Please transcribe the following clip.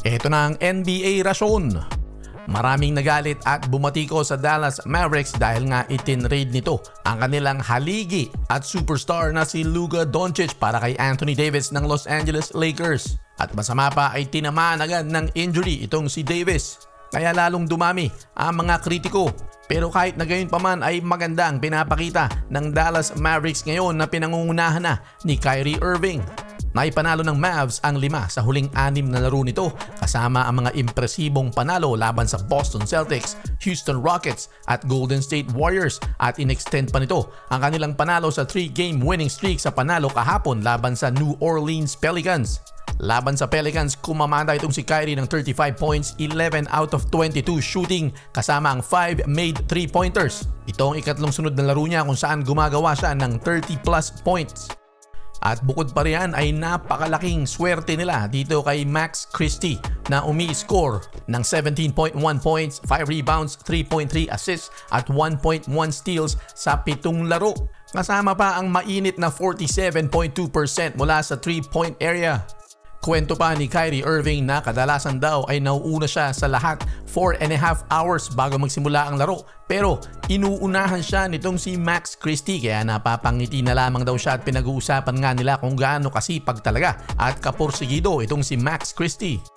Ito na ang NBA rasyon. Maraming nagalit at bumatiko sa Dallas Mavericks dahil nga itinrade nito ang kanilang haligi at superstar na si Luka Doncic para kay Anthony Davis ng Los Angeles Lakers. At masama pa ay tinamaan agad ng injury itong si Davis. Kaya lalong dumami ang mga kritiko. Pero kahit na gayon pa man ay maganda ang pinapakita ng Dallas Mavericks ngayon na pinangungunahan na ni Kyrie Irving. Naipanalo ng Mavs ang 5 sa huling 6 na laro nito kasama ang mga impresibong panalo laban sa Boston Celtics, Houston Rockets at Golden State Warriors at in-extend pa nito ang kanilang panalo sa 3-game winning streak sa panalo kahapon laban sa New Orleans Pelicans. Laban sa Pelicans, kumamanda itong si Kyrie ng 35 points, 11 out of 22 shooting kasama ang 5 made 3-pointers. Ito ang ikatlong sunod na laro niya kung saan gumagawa siya ng 30 plus points. At bukod pa riyan ay napakalaking swerte nila dito kay Max Christie na umi-score ng 17.1 points, 5 rebounds, 3.3 assists at 1.1 steals sa 7 laro. Kasama pa ang mainit na 47.2% mula sa 3-point area. Kwento pa ni Kyrie Irving na kadalasan daw ay nauuna siya sa lahat 4.5 hours bago magsimula ang laro. Pero inuunahan siya nitong si Max Christie kaya napapangiti na lamang daw siya at pinag-uusapan nga nila kung gaano kasipag talaga at kapursigido itong si Max Christie.